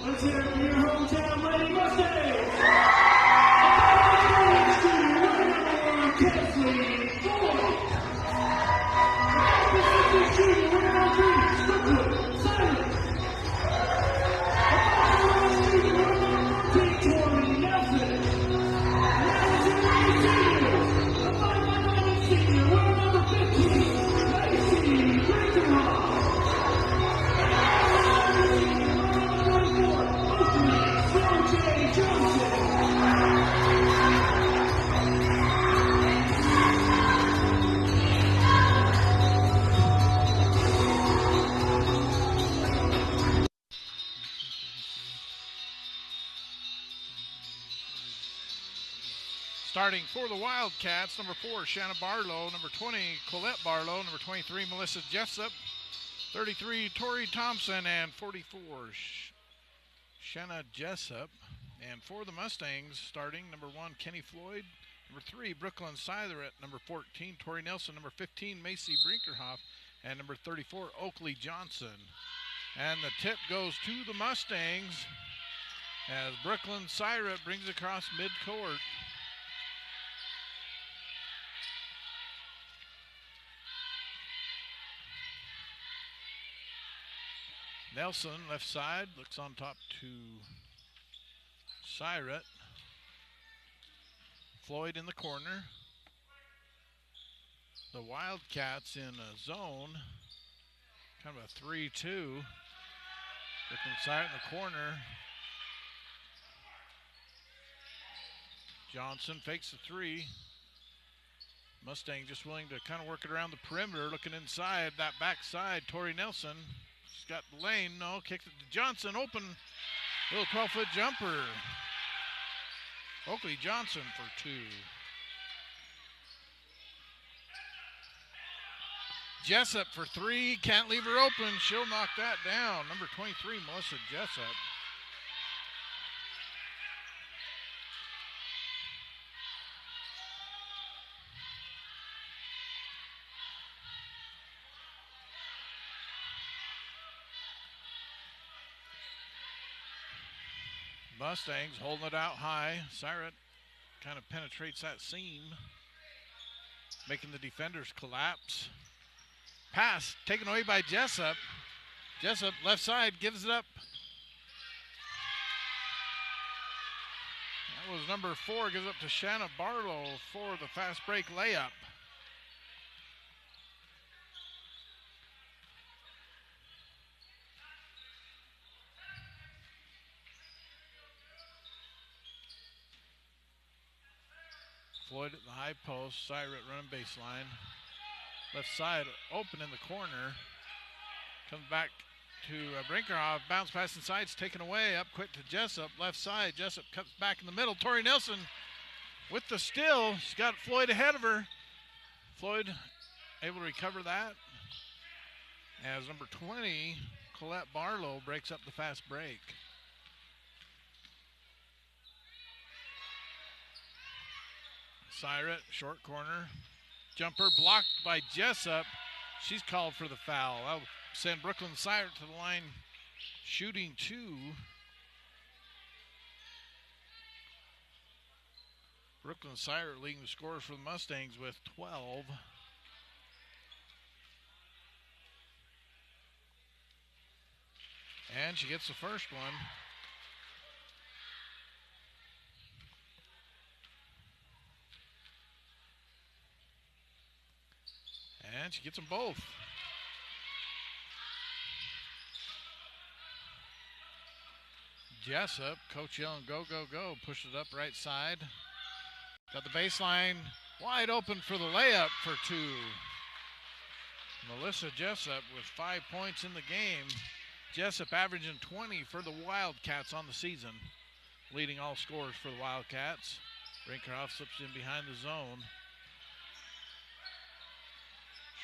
Let's hear it for your hometown Lady Mustangs. Starting for the Wildcats, number 4, Shanna Barlow, number 20, Colette Barlow, number 23, Melissa Jessup, 33, Tori Thompson, and 44, Shanna Jessup. And for the Mustangs, starting number 1, Kenny Floyd, number 3, Brooklyn Seitherett, number 14, Tori Nelson, number 15, Macy Brinkerhoff, and number 34, Oakley Johnson. And the tip goes to the Mustangs as Brooklyn Seitherett brings across midcourt. Nelson, left side, looks on top to Seitherett. Floyd in the corner. The Wildcats in a zone, kind of a 3-2. Brooklyn Seitherett in the corner. Johnson fakes the 3. Mustang just willing to kind of work it around the perimeter, looking inside that backside. Tori Nelson. She's got the lane, no, kicks it to Johnson, open, little 12-foot jumper. Oakley Johnson for 2. Jessup for 3, can't leave her open, she'll knock that down. Number 23, Melissa Jessup. Mustangs holding it out high. Seitherett kind of penetrates that seam, making the defenders collapse. Pass taken away by Jessup. Jessup, left side, gives it up. That was number 4, gives up to Shanna Barlow for the fast break layup. Floyd at the high post, Seitherett running baseline. Left side open in the corner. Comes back to Brinkerhoff, bounce pass inside, it's taken away, up quick to Jessup, left side. Jessup cuts back in the middle. Tori Nelson with the steal. She's got Floyd ahead of her. Floyd able to recover that as number 20, Colette Barlow, breaks up the fast break. Seitherett, short corner. Jumper blocked by Jessup. She's called for the foul. That'll send Brooklyn Seitherett to the line shooting 2. Brooklyn Seitherett leading the scorers for the Mustangs with 12. And she gets the first one. And she gets them both. Jessup, coach yelling, go, go, go. Pushed it up right side. Got the baseline wide open for the layup for two. Melissa Jessup with 5 points in the game. Jessup averaging 20 for the Wildcats on the season, leading all scorers for the Wildcats. Brinkhoff slips in behind the zone.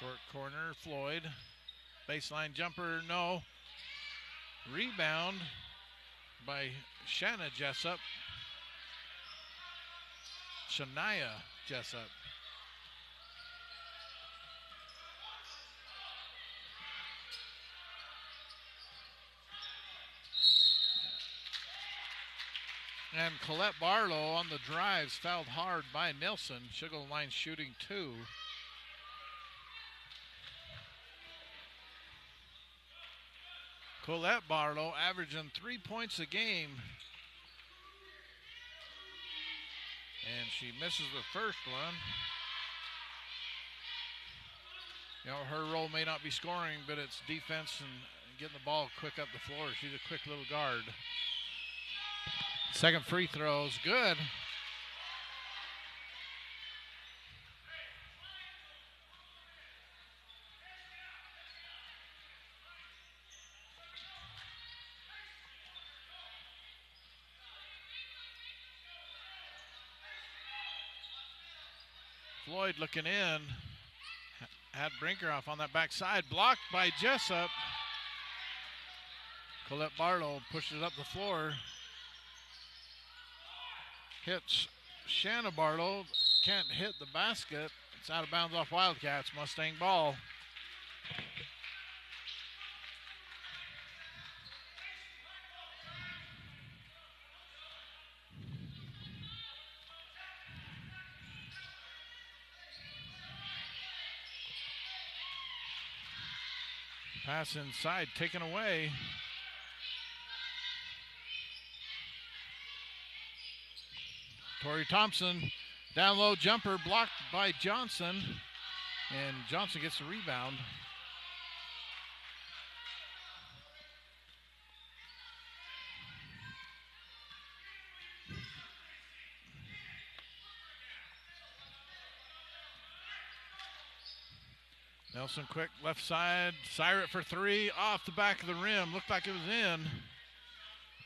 Short corner, Floyd. Baseline jumper, no. Rebound by Shania Jessup. And Colette Barlow on the drives, fouled hard by Nilsson. Sugar line shooting 2. Colette Barlow averaging 3 points a game. And she misses the first one. You know, her role may not be scoring, but it's defense and getting the ball quick up the floor. She's a quick little guard. Second free throw is good. Floyd looking in. Had Brinkerhoff on that backside. Blocked by Jessup. Colette Barlow pushed it up the floor. Hits Shanna Barlow. Can't hit the basket. It's out of bounds off Wildcats. Mustang ball. Pass inside, taken away. Tori Thompson, down low jumper, blocked by Johnson. And Johnson gets the rebound. Nelson quick left side, Syrett for 3, off the back of the rim. Looked like it was in.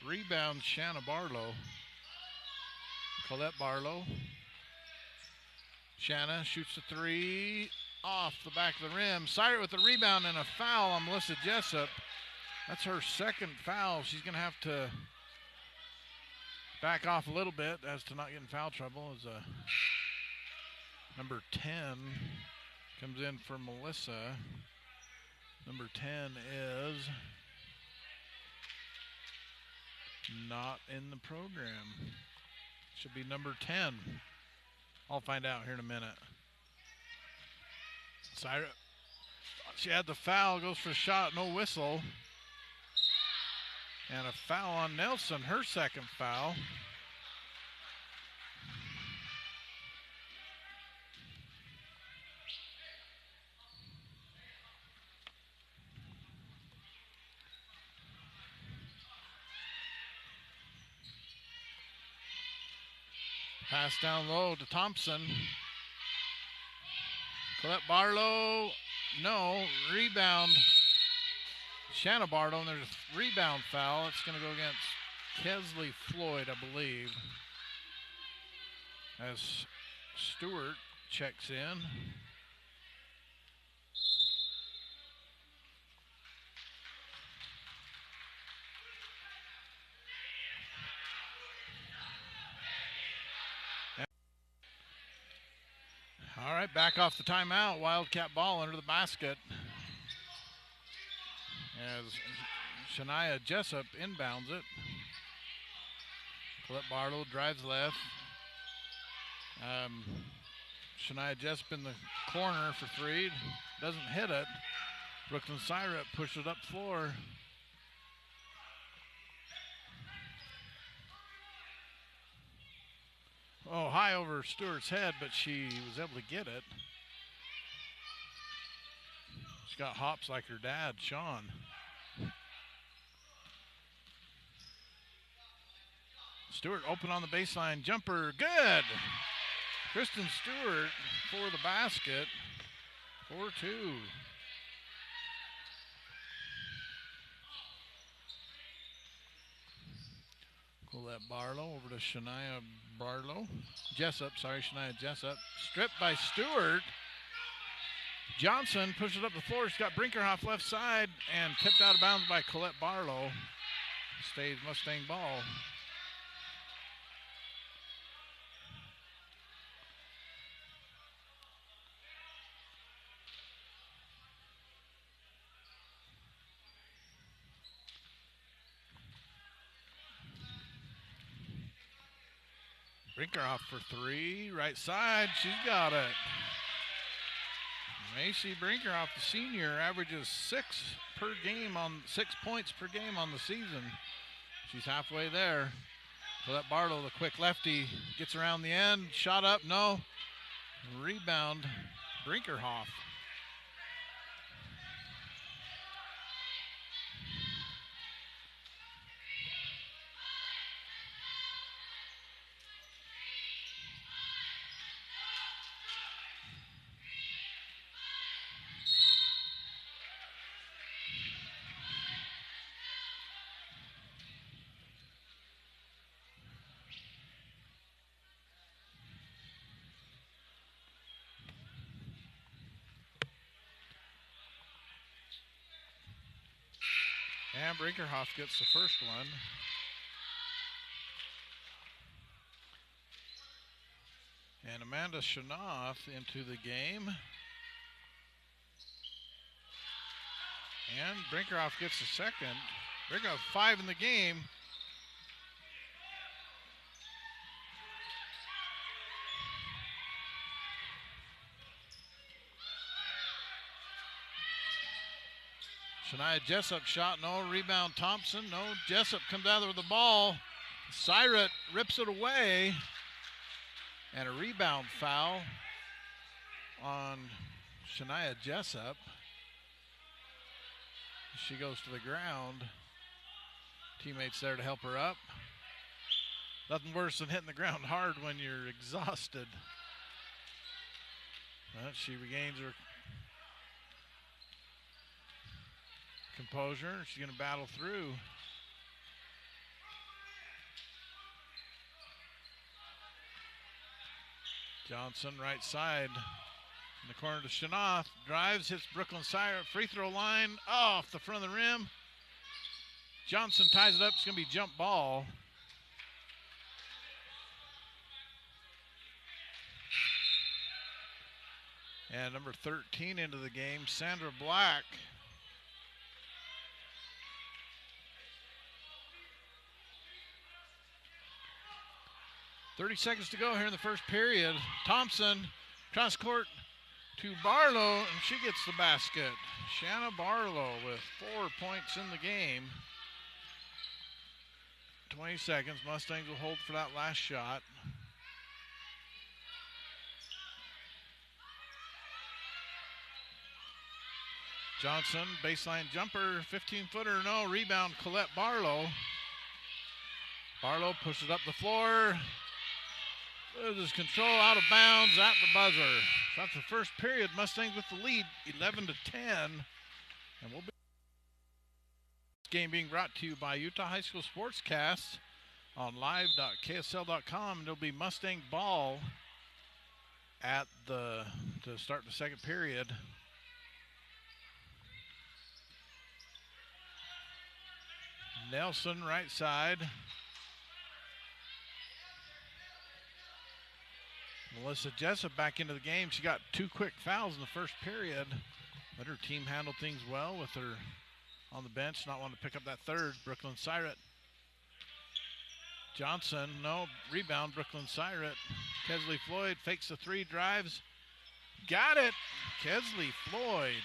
Rebound, Shanna Barlow. Colette Barlow. Shanna shoots the 3, off the back of the rim. Syrett with the rebound and a foul on Melissa Jessup. That's her second foul. She's going to have to back off a little bit as to not get in foul trouble. As number 10 comes in for Melissa. Number 10 is not in the program. Should be number 10. I'll find out here in a minute. Syrett, she had the foul, goes for a shot, no whistle. And a foul on Nelson, her second foul. Pass down low to Thompson. Colette Barlow, no. Rebound, Shanna Barlow, and there's a rebound foul. It's going to go against Kesley Floyd, I believe, as Stewart checks in. All right, back off the timeout. Wildcat ball under the basket. As Shania Jessup inbounds it. Colette Barlow drives left. Shania Jessup in the corner for 3. Doesn't hit it. Brooklyn Syrett pushed it up floor. Oh, high over Stewart's head, but she was able to get it. She's got hops like her dad, Sean. Stewart open on the baseline. Jumper, good. Kristen Stewart for the basket. 4-2. Colette Barlow over to Shania Jessup. Stripped by Stewart. Johnson pushes it up the floor. She's got Brinkerhoff left side and tipped out of bounds by Colette Barlow. Stays Mustang ball. Brinkerhoff for three, right side, she's got it. Macy Brinkerhoff, the senior, averages 6 points per game on the season. She's halfway there. Colette Barlow, the quick lefty, gets around the end, shot up, no. Rebound, Brinkerhoff. And Brinkerhoff gets the first one. And Amanda Shanoff into the game. And Brinkerhoff gets the second. Brinkerhoff 5 in the game. Shania Jessup shot, no. Rebound Thompson, no. Jessup comes out with the ball. Syret rips it away. And a rebound foul on Shania Jessup. She goes to the ground. Teammates there to help her up. Nothing worse than hitting the ground hard when you're exhausted. But she regains her composure. She's going to battle through. Johnson right side in the corner to Shanoff. Drives, hits Brooklyn Syret. Free throw line off the front of the rim. Johnson ties it up. It's going to be jump ball. And number 13 into the game, Sandra Black. .30 to go here in the first period. Thompson, cross court to Barlow, and she gets the basket. Shanna Barlow with 4 points in the game. 20 seconds. Mustangs will hold for that last shot. Johnson, baseline jumper, 15-footer, no. Rebound, Colette Barlow. Barlow pushes up the floor. Loses control, out of bounds, at the buzzer. So that's the first period. Mustangs with the lead, 11-10. And we'll be this game being brought to you by Utah High School Sportscast on live.ksl.com. And it'll be Mustang ball to start the second period. Nelson right side. Melissa Jessup back into the game. She got 2 quick fouls in the first period. Let her team handle things well with her on the bench, not wanting to pick up that third. Brooklyn Syret. Johnson, no. Rebound, Brooklyn Syret. Kesley Floyd fakes the three, drives. Got it. Kesley Floyd.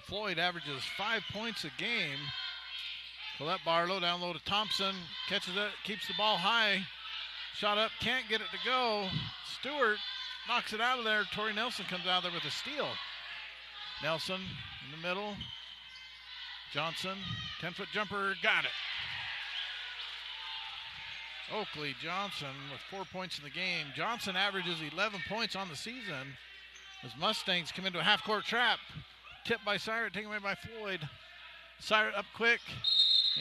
Floyd averages 5 points a game. Colette Barlow down low to Thompson. Catches it, keeps the ball high. Shot up, can't get it to go. Stewart knocks it out of there. Tori Nelson comes out of there with a steal. Nelson in the middle. Johnson, 10-foot jumper, got it. Oakley Johnson with 4 points in the game. Johnson averages 11 points on the season as Mustangs come into a half-court trap. Tipped by Syrett, taken away by Floyd. Syrett up quick,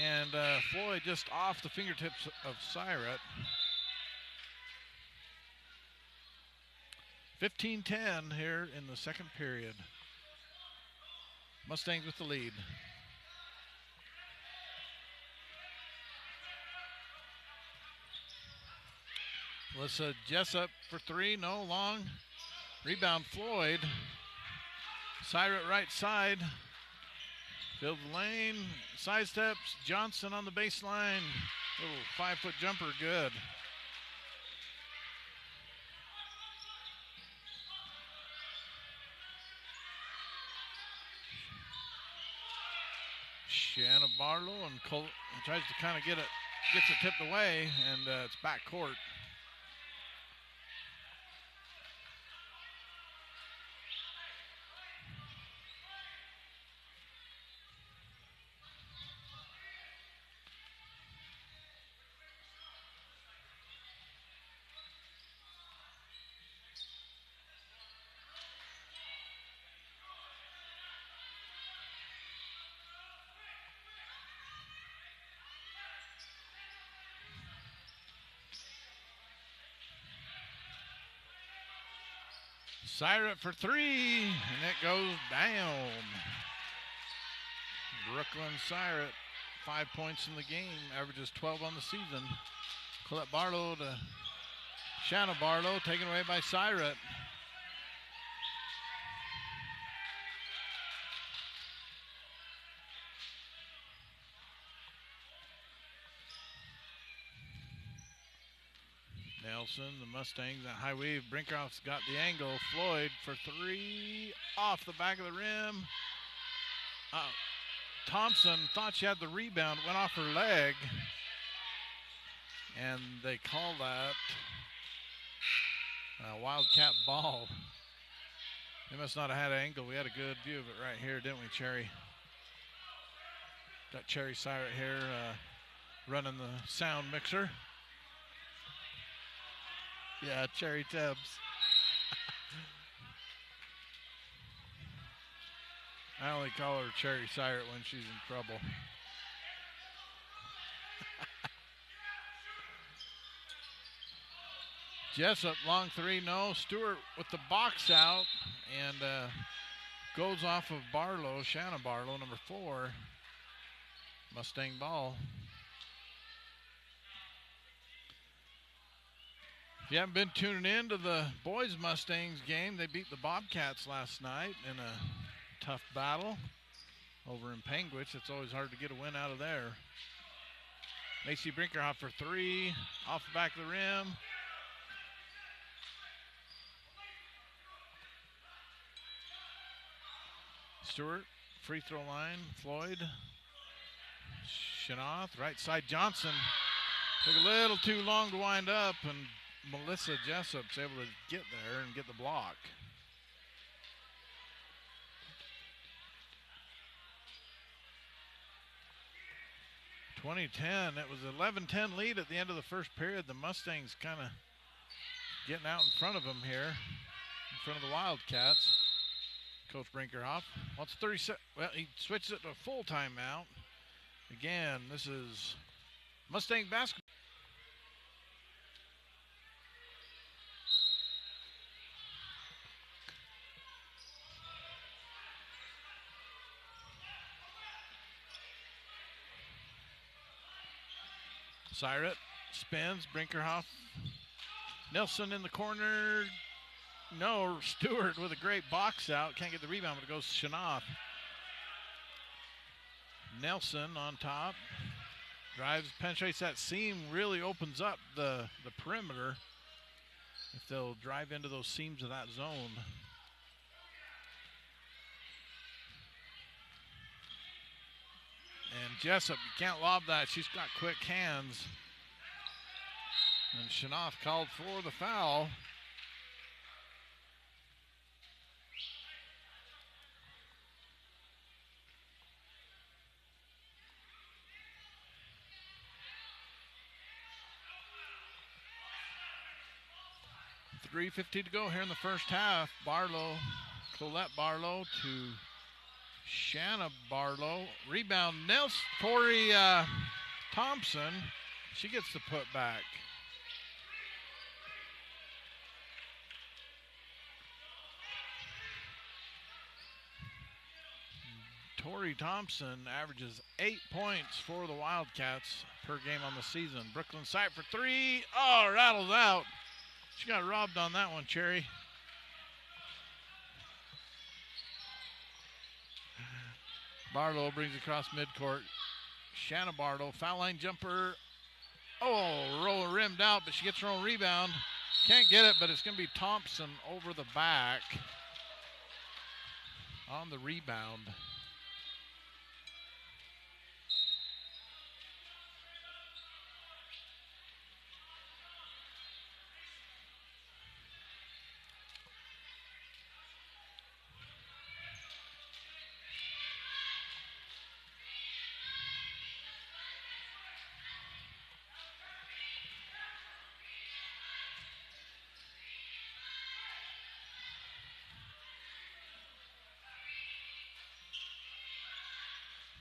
and Floyd just off the fingertips of Syrett. 15-10 here in the second period. Mustangs with the lead. Melissa Jessup for three, no, long. Rebound Floyd. Syrett right side. Field the lane, side steps. Johnson on the baseline. Little 5-foot jumper, good. Shanna Barlow and tries to kind of gets it tipped away, and it's back court. Syrett for three, and it goes down. Brooklyn Syrett, 5 points in the game, averages 12 on the season. Colette Barlow to Shanna Barlow, taken away by Syrett. Nelson, the Mustangs, that high weave. Brinkhoff's got the angle. Floyd for three, off the back of the rim. Thompson thought she had the rebound, went off her leg, and they call that a Wildcat ball. They must not have had an angle. We had a good view of it right here, didn't we, Cherry? Got Cherry Syrett here running the sound mixer. Yeah, Cherry Tibbs. I only call her Cherry Syrett when she's in trouble. Jessup, long three, no. Stewart with the box out, and goes off of Barlow, Shanna Barlow, number 4. Mustang ball. If you haven't been tuning in to the boys Mustangs game, they beat the Bobcats last night in a tough battle over in Penguich. It's always hard to get a win out of there. Macy Brinkerhoff for three, off the back of the rim. Stewart, free throw line, Floyd. Shanoth, right side, Johnson. Took a little too long to wind up, and Melissa Jessup's able to get there and get the block. (20-10). It was 11-10 lead at the end of the first period. The Mustangs kind of getting out in front of them here, in front of the Wildcats. Coach Brinkerhoff wants 30 well, he switches it to a full timeout. Again, this is Mustang basketball. Syrett spins, Brinkerhoff. Nelson in the corner. No, Stewart with a great box out. Can't get the rebound, but it goes to Shanoff. Nelson on top. Drives, penetrates that seam, really opens up the perimeter if they'll drive into those seams of that zone. And Jessup, you can't lob that. She's got quick hands. And Shanoff called for the foul. 3:50 to go here in the first half. Colette Barlow to Shanna Barlow. Rebound, Tori Thompson. She gets the putback. Tori Thompson averages 8 points for the Wildcats per game on the season. Brooklyn Sight for three. Oh, rattles out. She got robbed on that one, Cherry. Barlow brings across midcourt. Shanna Barlow, foul line jumper. Oh, roll rimmed out, but she gets her own rebound. Can't get it, but it's going to be Thompson over the back on the rebound.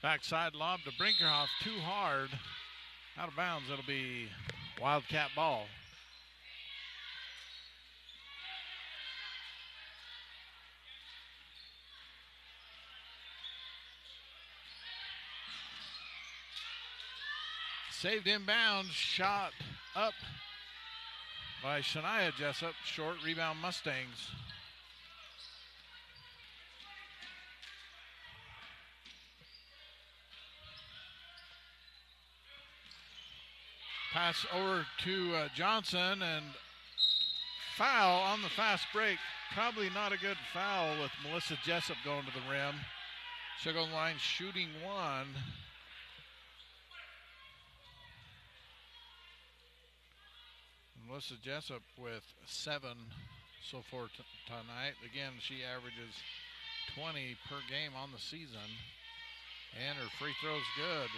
Backside lob to Brinkerhoff, too hard. Out of bounds, it'll be Wildcat ball. Saved inbound, shot up by Shania Jessup. Short rebound Mustangs. Pass over to Johnson, and foul on the fast break. Probably not a good foul with Melissa Jessup going to the rim. She'll go line shooting one. Melissa Jessup with 7 so far tonight. Again, she averages 20 per game on the season, and her free throw's good.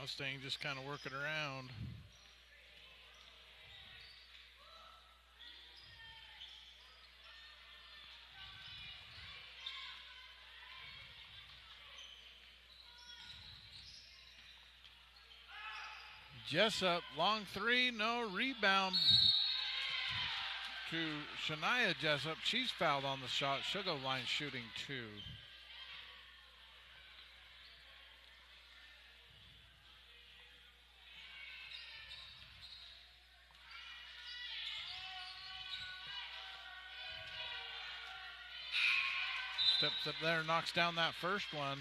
Mustang just kind of working around. Jessup, long three, no rebound to Shania Jessup. She's fouled on the shot. She'll go line shooting two. Steps up there, knocks down that first one.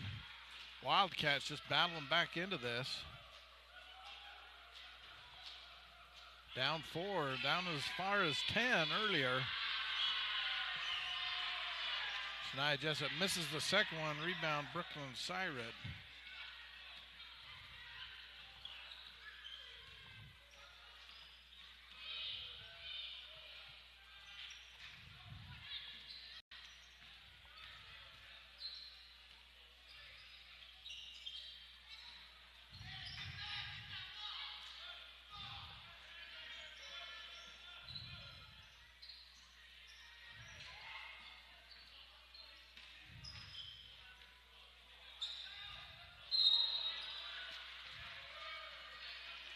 Wildcats just battling back into this. Down 4, down as far as 10 earlier. Shania Jessup misses the second one. Rebound, Brooklyn Syret.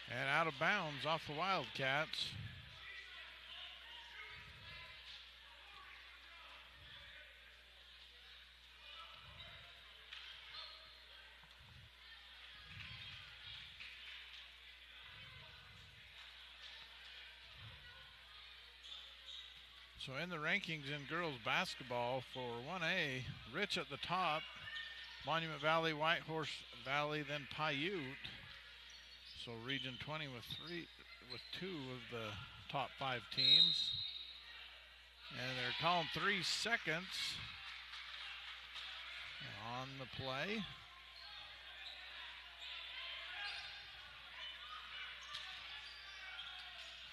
And out of bounds off the Wildcats. So in the rankings in girls basketball for 1A, Rich at the top, Monument Valley, Whitehorse Valley, then Paiute. So Region 20 with 2 of the top 5 teams. And they're calling 3 seconds. on the play.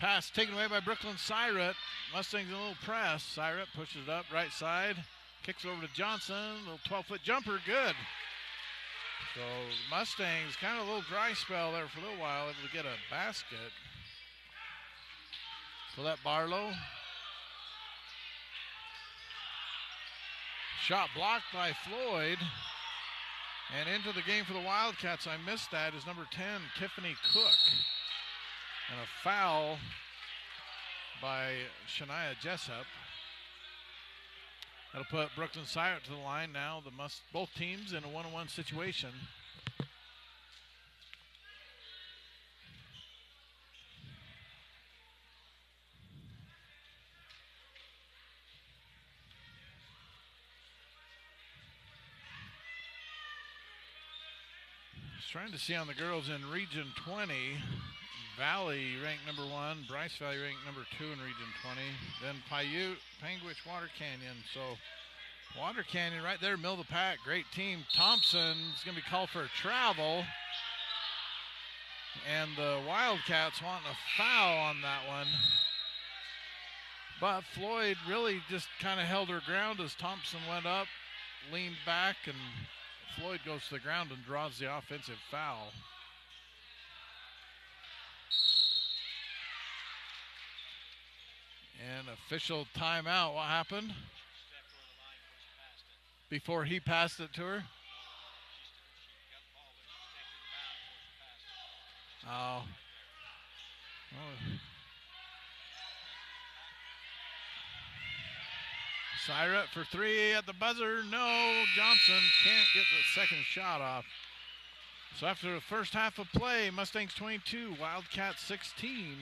Pass taken away by Brooklyn Syret. Mustangs in a little press. Syret pushes it up right side. Kicks over to Johnson. Little 12-foot jumper. Good. So Mustangs kind of a little dry spell there for a little while. Able to get a basket. Colette Barlow. Shot blocked by Floyd. And into the game for the Wildcats. I missed that. Is number 10, Tiffany Cook. And a foul by Shania Jessup. That'll put Brooklyn Syret to the line now. Both teams in a one-on-one situation. Just trying to see on the girls in Region 20. Valley ranked number 1, Bryce Valley ranked number 2 in Region 20. Then Paiute, Panguitch, Water Canyon. So Water Canyon right there, middle of the pack, great team. Thompson's going to be called for a travel. And the Wildcats wanting a foul on that one. But Floyd really just kind of held her ground as Thompson went up, leaned back, and Floyd goes to the ground and draws the offensive foul. And official timeout. What happened? Before he passed it to her? Oh. Syret for 3 at the buzzer. No, Johnson can't get the second shot off. So after the first half of play, Mustangs 22, Wildcats 16.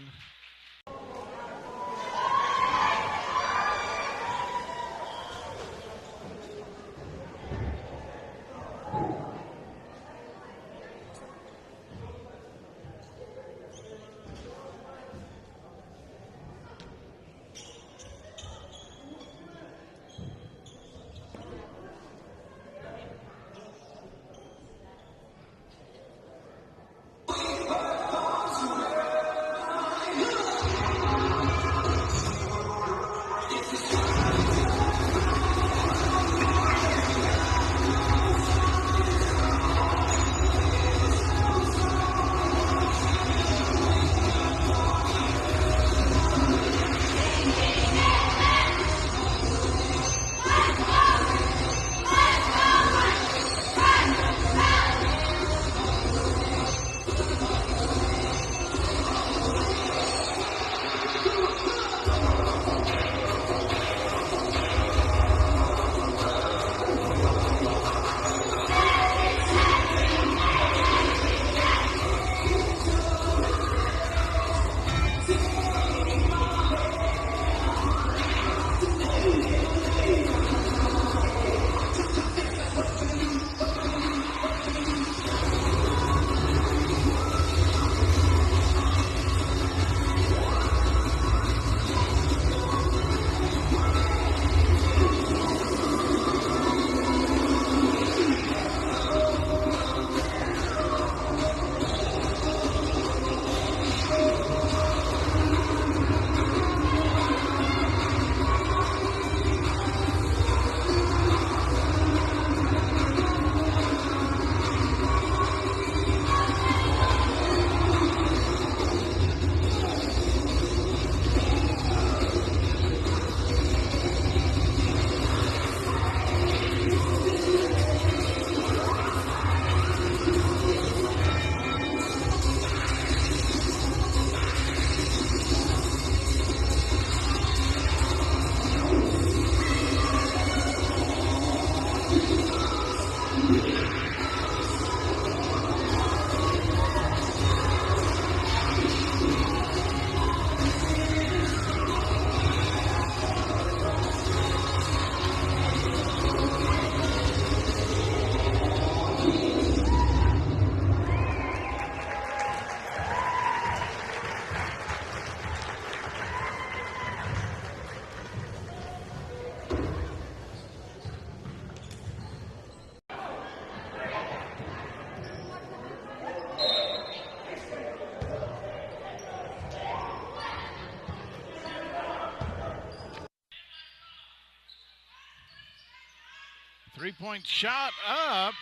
Three-point shot up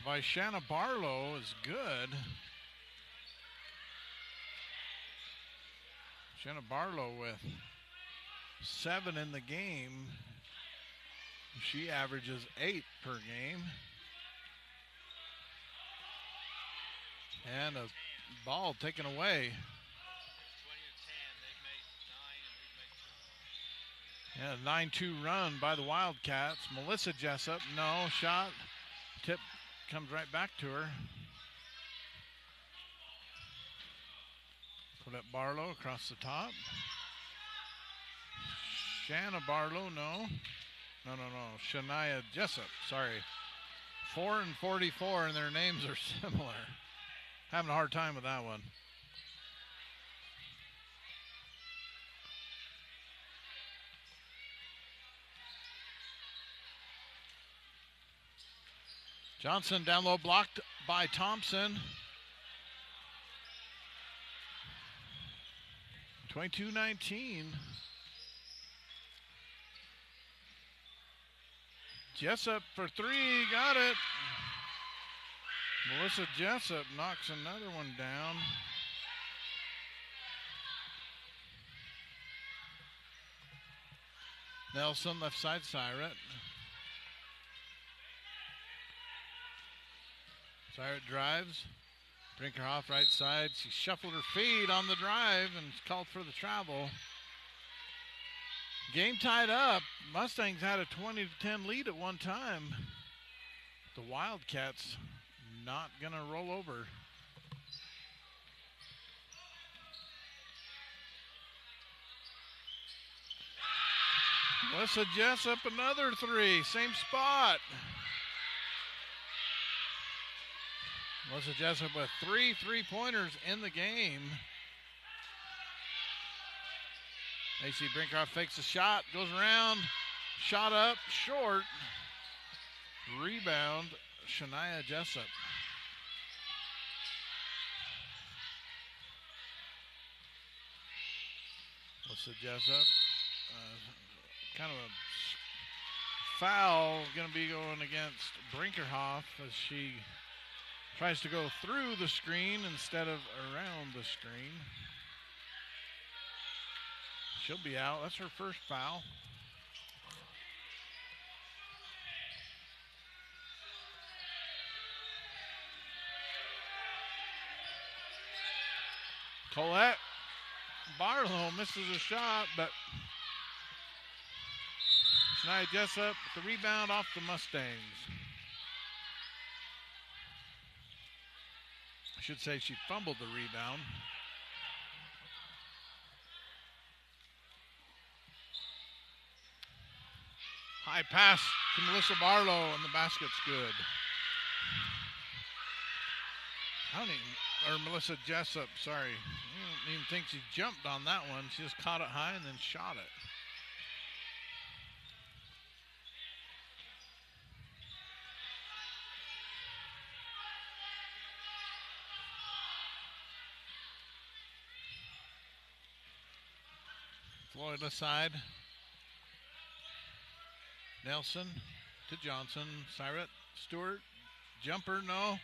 by Shanna Barlow is good. Shanna Barlow with 7 in the game. She averages 8 per game. And a ball taken away. Yeah, 9-2 run by the Wildcats. Melissa Jessup, no shot. Tip comes right back to her. Colette Barlow across the top. Shanna Barlow, no. No. Shania Jessup, sorry. 4 and 44, and their names are similar. Having a hard time with that one. Johnson down low, blocked by Thompson. 22-19. Jessup for 3, got it. Melissa Jessup knocks another one down. Nelson left side, Syret. Syret drives. Brinkerhoff right side. She shuffled her feet on the drive and called for the travel. Game tied up. Mustangs had a 20-10 lead at one time. The Wildcats not going to roll over. Melissa Jessup, another 3. Same spot. Melissa Jessup with 3 3-pointers in the game. AC Brinkerhoff fakes a shot, goes around, shot up, short. Rebound, Shania Jessup. Melissa Jessup, kind of a foul going to be going against Brinkerhoff as she tries to go through the screen instead of around the screen. She'll be out. That's her first foul. Colette Barlow misses a shot, but Shania Jessup with the rebound off the Mustangs. I should say she fumbled the rebound. High pass to Melissa Barlow, and the basket's good. Melissa Jessup, sorry. I don't even think she jumped on that one. She just caught it high and then shot it. Floyd aside. Nelson to Johnson. Syret, Stewart, jumper, no.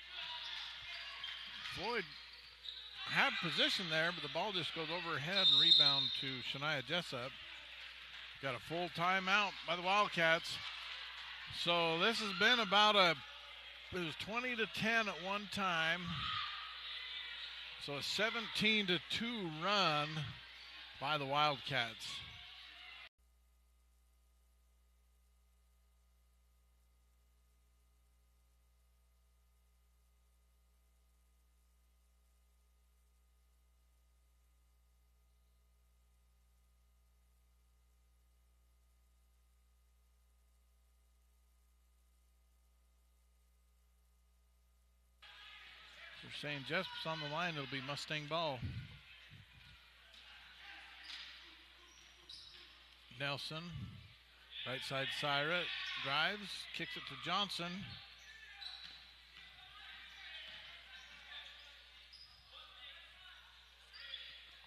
Floyd had position there, but the ball just goes over her head and rebound to Shania Jessup. Got a full timeout by the Wildcats. So this has been about it was 20-10 at one time. So a 17-2 run by the Wildcats. They're saying Jessup's on the line. It'll be Mustang ball. Nelson, right side Syret, drives, kicks it to Johnson.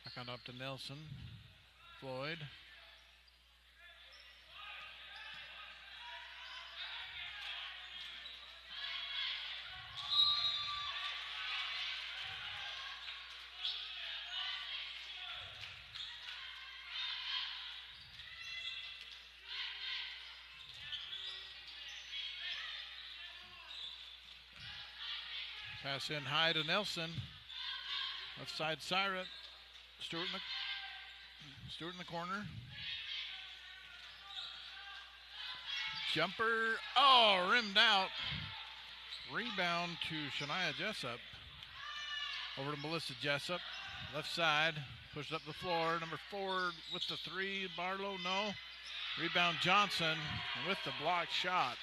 Back on up to Nelson. Floyd. Pass in high to Nelson. Left side Syrat. Stewart in the corner. Jumper. Oh, rimmed out. Rebound to Shania Jessup. Over to Melissa Jessup. Left side. Pushed up the floor. Number 4 with the 3. Barlow, no. Rebound Johnson with the blocked shot.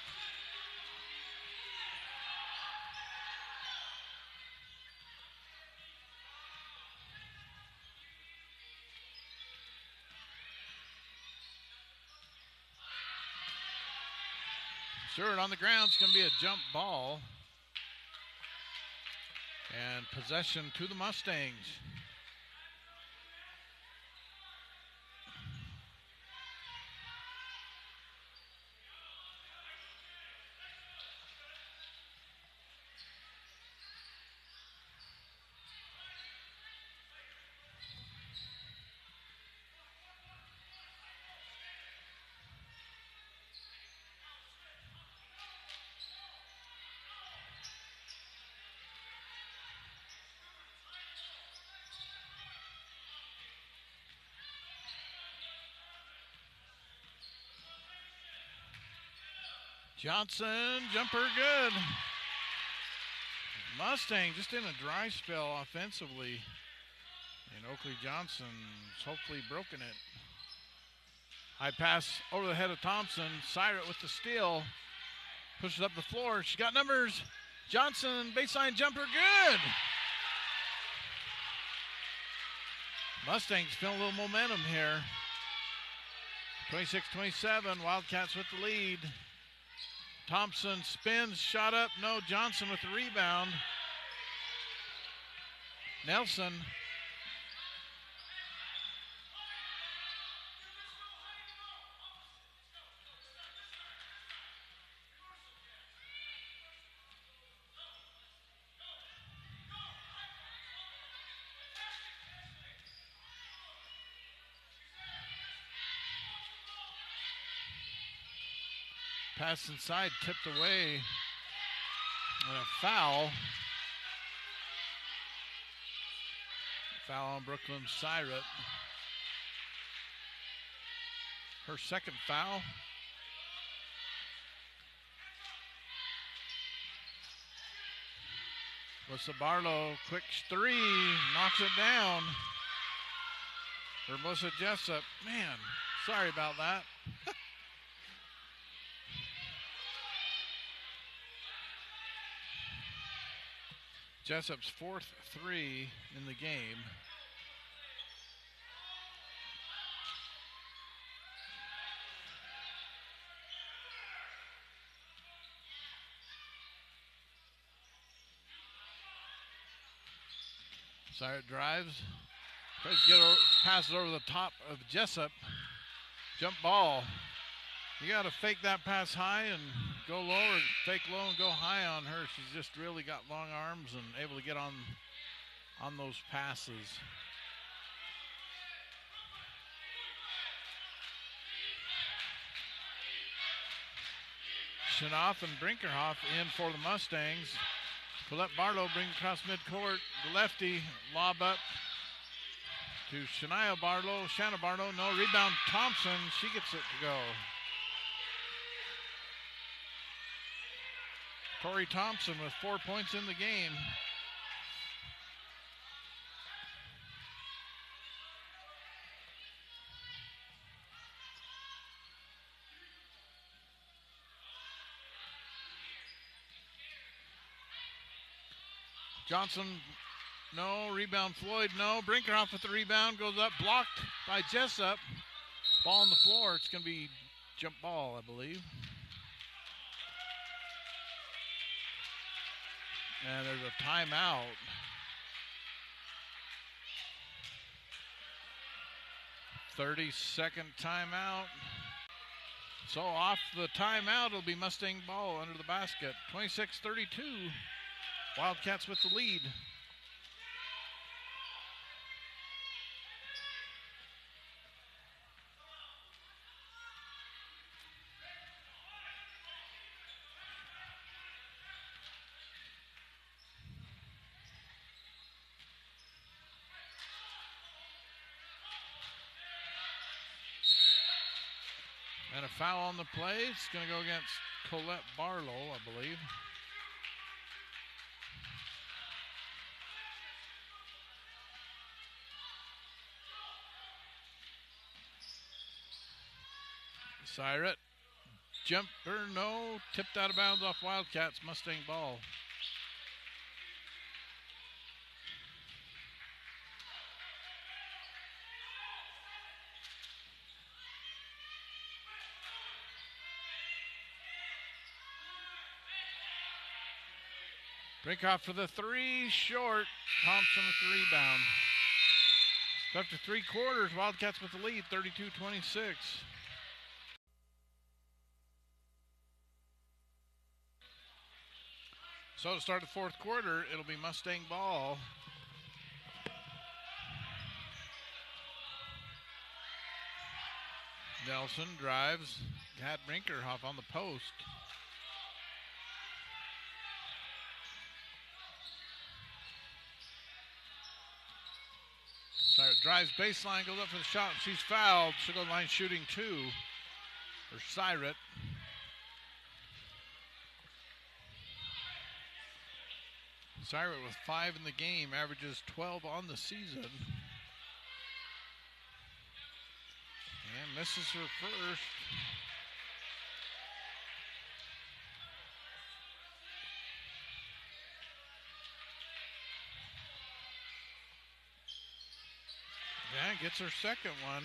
Stewart on the ground. It's going to be a jump ball. And possession to the Mustangs. Johnson, jumper good. Mustang just in a dry spell offensively. And Oakley Johnson's hopefully broken it. High pass over the head of Thompson. Syrat with the steal. Pushes up the floor. She got numbers. Johnson, baseline jumper, good. Mustangs feeling a little momentum here. 26-27, Wildcats with the lead. Thompson spins, shot up, no. Johnson with the rebound. Nelson. Pass inside, tipped away. And a foul. Foul on Brooklyn Syrat. Her second foul. Melissa Barlow, quick 3, knocks it down. For Melissa Jessup. Man, sorry about that. Jessup's 4th 3 in the game. Syrat drives. Tries to get over, passes over the top of Jessup. Jump ball. You got to fake that pass high and go low, or fake low and go high on her. She's just really got long arms and able to get on those passes. Schanoff and Brinkerhoff in for the Mustangs. Colette Barlow brings across midcourt. The lefty lob up to Shania Barlow. Shanna Barlow, no. Rebound Thompson. She gets it to go. Tori Thompson with 4 points in the game. Johnson, no. Rebound Floyd, no. Brinkerhoff with the rebound, goes up, blocked by Jessup. Ball on the floor. It's going to be jump ball, I believe. And there's a timeout. .30-second timeout. So off the timeout, it'll be Mustang ball under the basket. 26-32. Wildcats with the lead. And a foul on the play. It's going to go against Colette Barlow, I believe. Siret. Jumper, no. Tipped out of bounds off Wildcats. Mustang ball. Brinkoff for the three, short. Thompson with the rebound. So after 3 quarters, Wildcats with the lead, 32-26. So to start the 4th quarter, it'll be Mustang ball. Nelson drives, had Brinkerhoff on the post. Siret drives baseline, goes up for the shot. She's fouled. She'll go to the line shooting 2 for Siret. Siret with 5 in the game, averages 12 on the season. And misses her first. Yeah, gets her second one.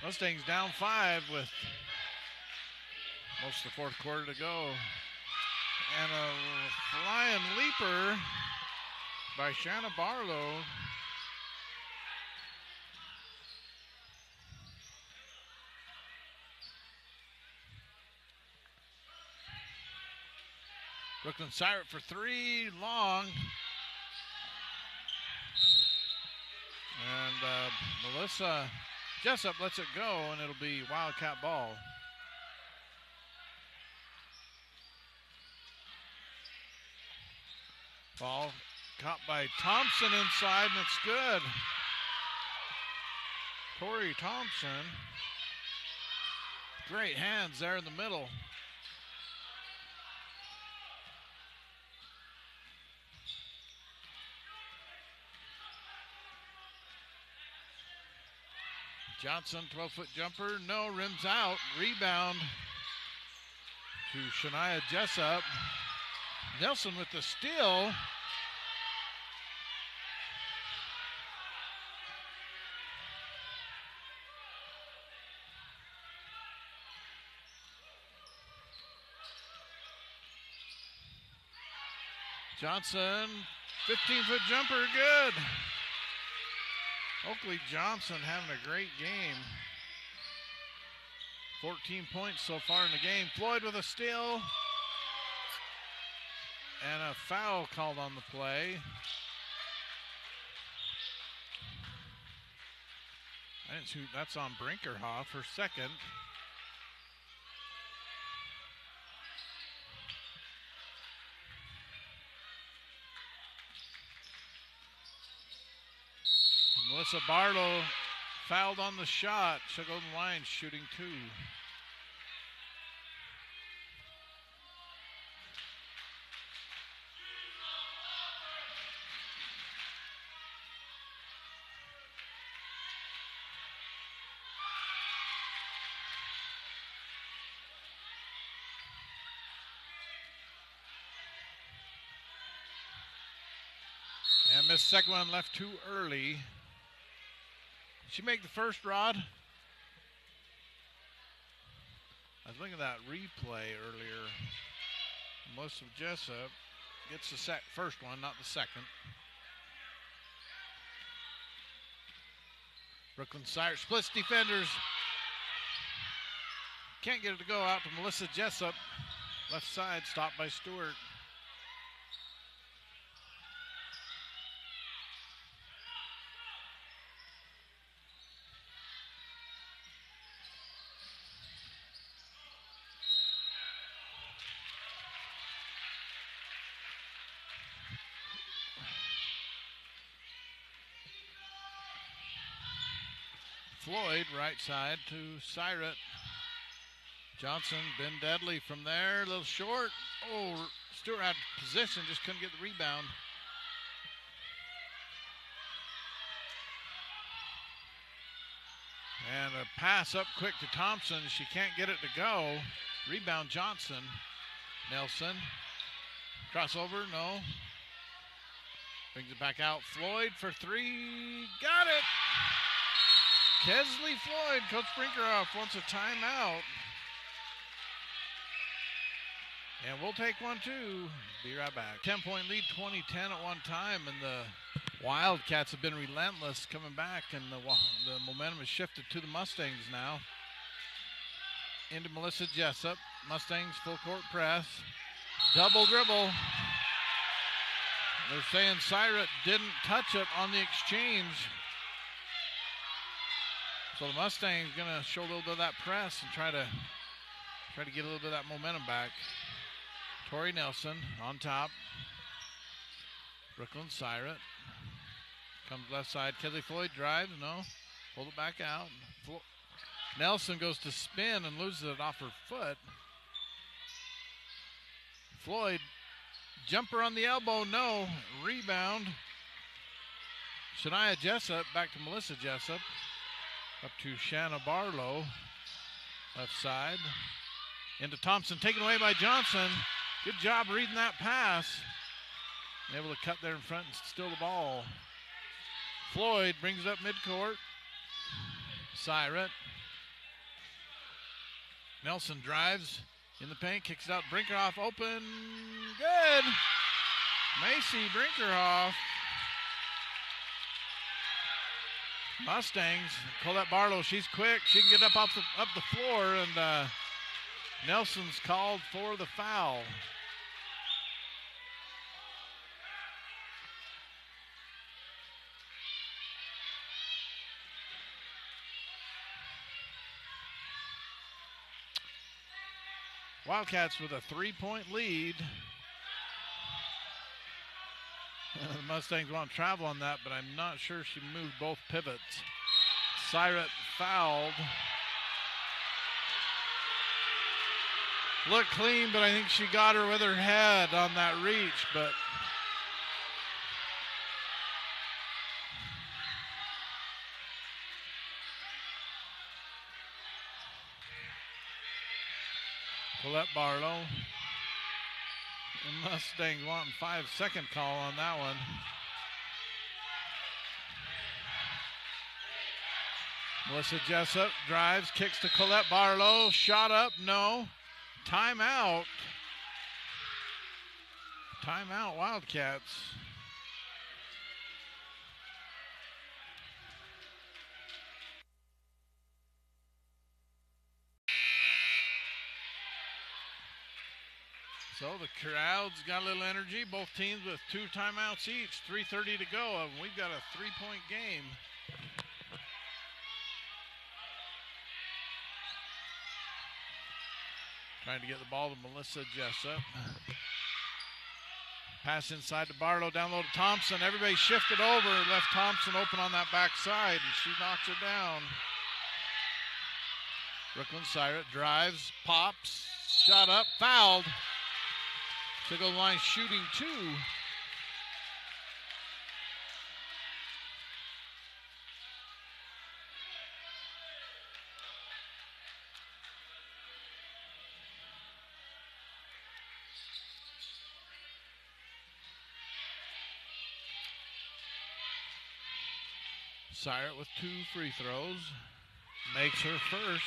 Mustangs down 5 with most of the 4th quarter to go. And a flying leaper by Shanna Barlow. Brooklyn Siret for 3, long. And Melissa Jessup lets it go, and it'll be Wildcat ball. Ball caught by Thompson inside, and it's good. Tori Thompson. Great hands there in the middle. Johnson, 12-foot jumper, no, rims out. Rebound to Shania Jessup. Nelson with the steal. Johnson, 15-foot jumper, good. Oakley Johnson having a great game. 14 points so far in the game. Floyd with a steal. And a foul called on the play. I didn't see, that's on Brinkerhoff, her second. Melissa Barlow fouled on the shot. She'll go to the line shooting 2. And missed second one, left too early. Did she make the first, Rod? I was looking at that replay earlier. Melissa Jessup gets the first one, not the second. Brooklyn Siret splits defenders. Can't get it to go out to Melissa Jessup. Left side, stopped by Stewart. Floyd, right side to Syrat. Johnson, been deadly from there, a little short. Oh, Stewart had position, just couldn't get the rebound. And a pass up quick to Thompson. She can't get it to go. Rebound Johnson. Nelson. Crossover, no. Brings it back out. Floyd for three. Got it! Kesley Floyd. Coach Brinkerhoff wants a timeout. And we'll take one too. Be right back. 10-point lead, 20-10 at one time, and the Wildcats have been relentless coming back, and the momentum has shifted to the Mustangs now. Into Melissa Jessup. Mustangs full court press. Double dribble. They're saying Syrat didn't touch it on the exchange. So the Mustangs going to show a little bit of that press and try to get a little bit of that momentum back. Tori Nelson on top. Brooklyn Syrat. Comes left side. Kesley Floyd drives. No. Pulled it back out. Nelson goes to spin and loses it off her foot. Floyd. Jumper on the elbow. No. Rebound. Shania Jessup. Back to Melissa Jessup. Up to Shanna Barlow. Left side. Into Thompson. Taken away by Johnson. Good job reading that pass. Able to cut there in front and steal the ball. Floyd brings it up midcourt. Syrat. Nelson drives in the paint, kicks it out. Brinkerhoff open. Good. Macy Brinkerhoff. Mustangs. Colette Barlow, she's quick. She can get up the floor, and Nelson's called for the foul. Wildcats with a 3-point lead. The Mustangs want to travel on that, but I'm not sure she moved both pivots. Syrat fouled. Looked clean, but I think she got her with her head on that reach, but Colette Barlow. The Mustangs wanting 5-second call on that one. Melissa Jessup drives, kicks to Colette Barlow. Shot up, no. Timeout. Timeout, Wildcats. So the crowd's got a little energy. Both teams with 2 timeouts each. 3:30 to go. And we've got a 3-point game. Trying to get the ball to Melissa Jessup. Pass inside to Barlow. Down low to Thompson. Everybody shifted over. Left Thompson open on that backside, and she knocks it down. Brooklyn Syrat drives, pops, shot up, fouled. To go line shooting 2. Syrat with 2 free throws. Makes her first.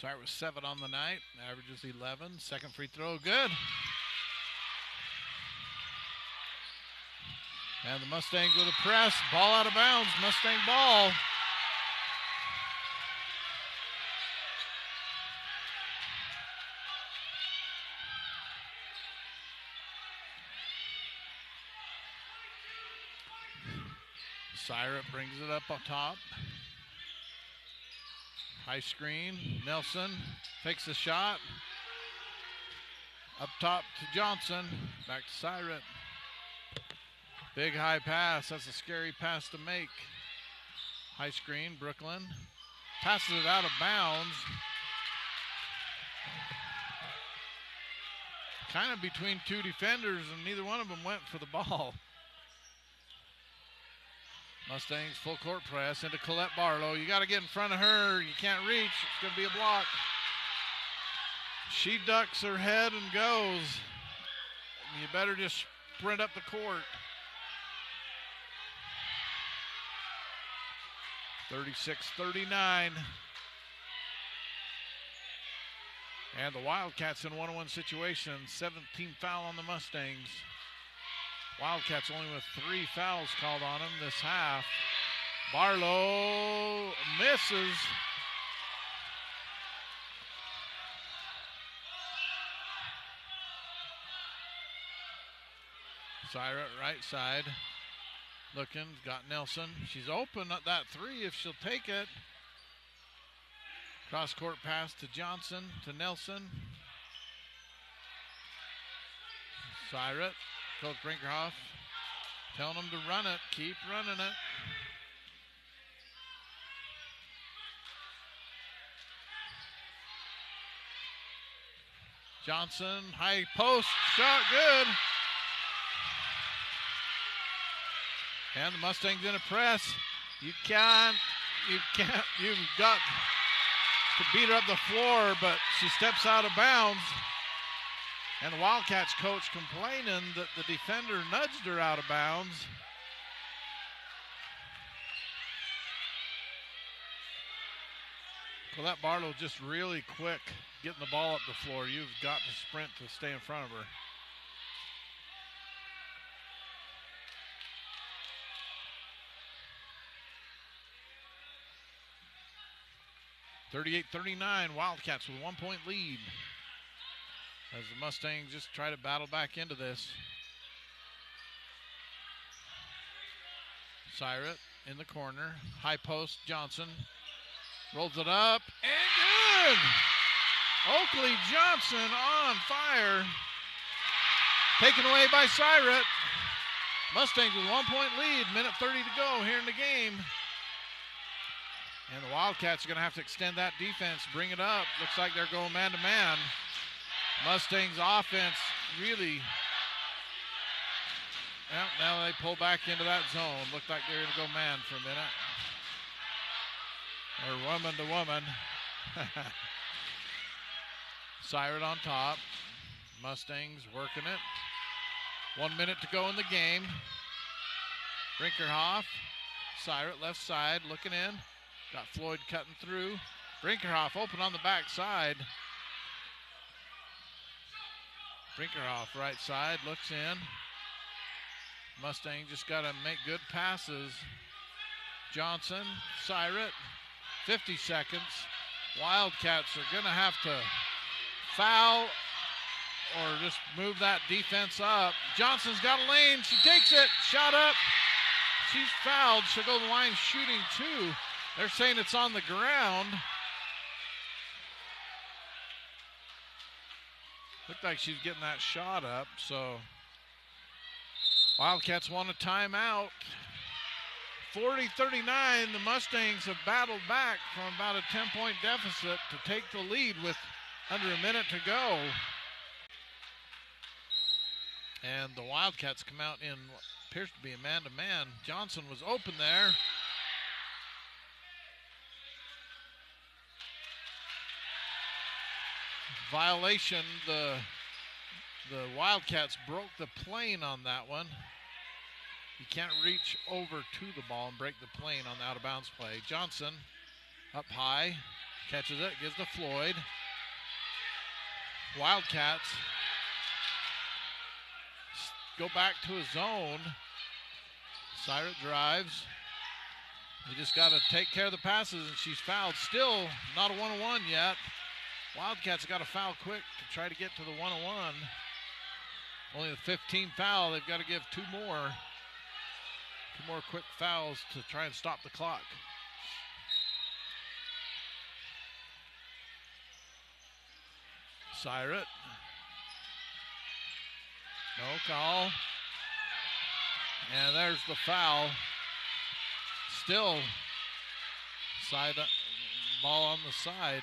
Syrat was 7 on the night, averages 11. Second free throw, good. And the Mustangs with a press, ball out of bounds, Mustang ball. Syrat brings it up top. High screen, Nelson takes the shot. Up top to Johnson. Back to Syret. Big high pass. That's a scary pass to make. High screen, Brooklyn. Passes it out of bounds. Kind of between two defenders, and neither one of them went for the ball. Mustangs full court press into Colette Barlow. You got to get in front of her. You can't reach. It's going to be a block. She ducks her head and goes. You better just sprint up the court. 36-39. And the Wildcats in 1-on-1 situation. 17th foul on the Mustangs. Wildcats only with 3 fouls called on them this half. Barlow misses. Syret right side. Looking, got Nelson. She's open at that 3 if she'll take it. Cross court pass to Johnson, to Nelson. Syret, Coach Brinkerhoff telling them to run it, keep running it. Johnson, high post, shot good. And the Mustangs in a press. You've got to beat her up the floor, but she steps out of bounds. And the Wildcats coach complaining that the defender nudged her out of bounds. Colette Barlow just really quick getting the ball up the floor. You've got to sprint to stay in front of her. (38-39), Wildcats with 1-point lead as the Mustangs just try to battle back into this. Syret in the corner, high post, Johnson rolls it up, and good! Oakley Johnson on fire. Taken away by Syret. Mustangs with 1-point lead, minute 30 to go here in the game. And the Wildcats are going to have to extend that defense, bring it up. Looks like they're going man-to-man. Mustangs offense really, well, now they pull back into that zone. Looked like they're going to go man for a minute. Or woman to woman. Syret on top. Mustangs working it. 1 minute to go in the game. Brinkerhoff. Syret left side looking in. Got Floyd cutting through. Brinkerhoff open on the backside. Brinkerhoff right side looks in. Mustang just got to make good passes. Johnson, Syret, 50 seconds. Wildcats are going to have to foul or just move that defense up. Johnson's got a lane. She takes it. Shot up. She's fouled. She'll go to the line shooting 2. They're saying it's on the ground. Looked like she's getting that shot up, so Wildcats want a timeout. 40-39, the Mustangs have battled back from about a 10-point deficit to take the lead with under a minute to go. And the Wildcats come out in what appears to be a man-to-man. Johnson was open there. Violation, the Wildcats broke the plane on that one. You can't reach over to the ball and break the plane on the out-of-bounds play. Johnson up high, catches it, gives to Floyd. Wildcats go back to a zone. Syret drives. You just got to take care of the passes, and she's fouled. Still not a one-on-one yet. Wildcats got to foul quick to try to get to the one-on-one. Only the 15th foul. They've got to give 2 more. 2 more quick fouls to try and stop the clock. Syret No call. And there's the foul. Still ball on the side.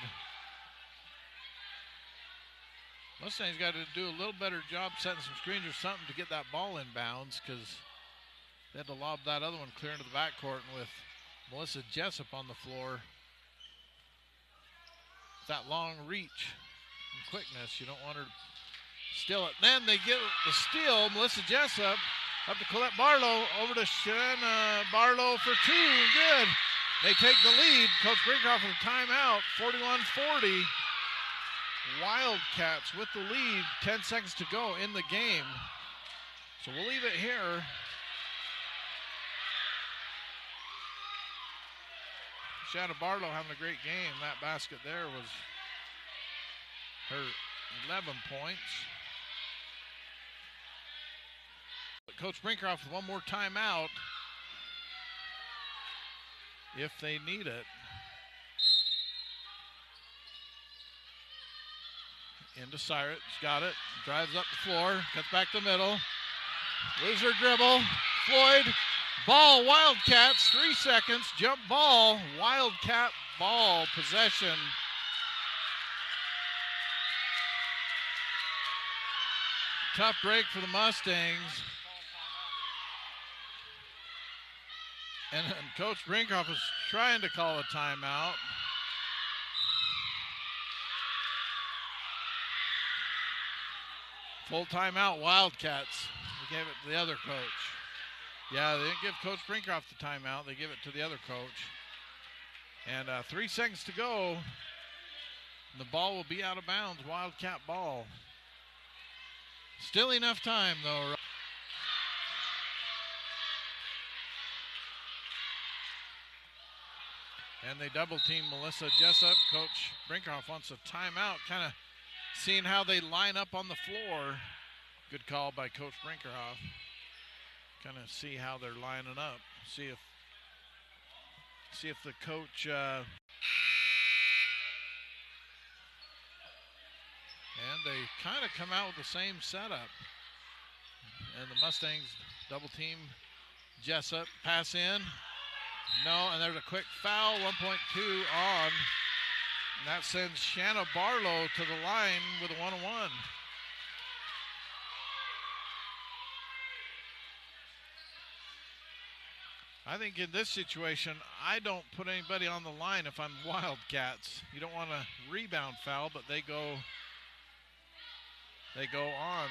Mustangs got to do a little better job setting some screens or something to get that ball in bounds, because they had to lob that other one clear into the backcourt, and with Melissa Jessup on the floor, that long reach and quickness, you don't want her to steal it. Then they get the steal. Melissa Jessup up to Colette Barlow, over to Shanna Barlow for two. Good. They take the lead. Coach Brinkhoff with a timeout, 41-40. Wildcats with the lead, 10 seconds to go in the game. So we'll leave it here. Shanna Barlow having a great game. That basket there was her 11 points. But Coach Brinkhoff with one more timeout if they need it. Into Cyrus, got it, drives up the floor, cuts back the middle, loses her dribble, Floyd, ball, Wildcats, 3 seconds, jump ball, Wildcat ball, possession. Tough break for the Mustangs. And Coach Brinkhoff is trying to call a timeout. Full timeout, Wildcats. They gave it to the other coach. Yeah, they didn't give Coach Brinkhoff the timeout. They give it to the other coach. And 3 seconds to go. The ball will be out of bounds. Wildcat ball. Still enough time, though. And they double team Melissa Jessup. Coach Brinkhoff wants a timeout, kind of seeing how they line up on the floor. Good call by Coach Brinkhoff. Kind of see how they're lining up. See if the coach and they kind of come out with the same setup. And the Mustangs double team Jessup, pass in. No, and there's a quick foul, 1.2 on. And that sends Shanna Barlow to the line with a 1-on-1. I think in this situation, I don't put anybody on the line if I'm Wildcats. You don't want a rebound foul, but they go on.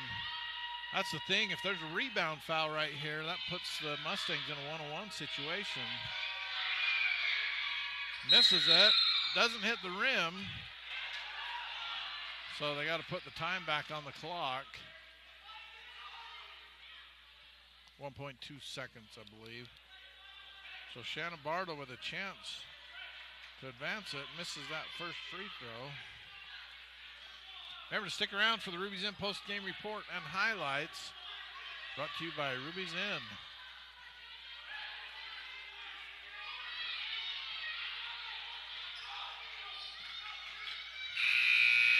That's the thing. If there's a rebound foul right here, that puts the Mustangs in a 1-on-1 situation. Misses it. Doesn't hit the rim. So they got to put the time back on the clock. 1.2 seconds, I believe. So Shanna Barlow with a chance to advance it. Misses that first free throw. Remember to stick around for the Ruby's Inn post-game report and highlights. Brought to you by Ruby's Inn.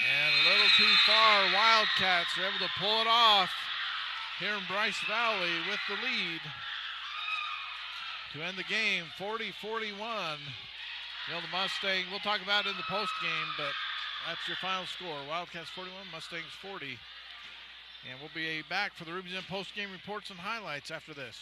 And a little too far. Wildcats are able to pull it off here in Bryce Valley with the lead to end the game, 40-41. You know, the Mustang, we'll talk about it in the post game, but that's your final score. Wildcats 41, Mustangs 40. And we'll be back for the Ruby's Inn post game reports and highlights after this.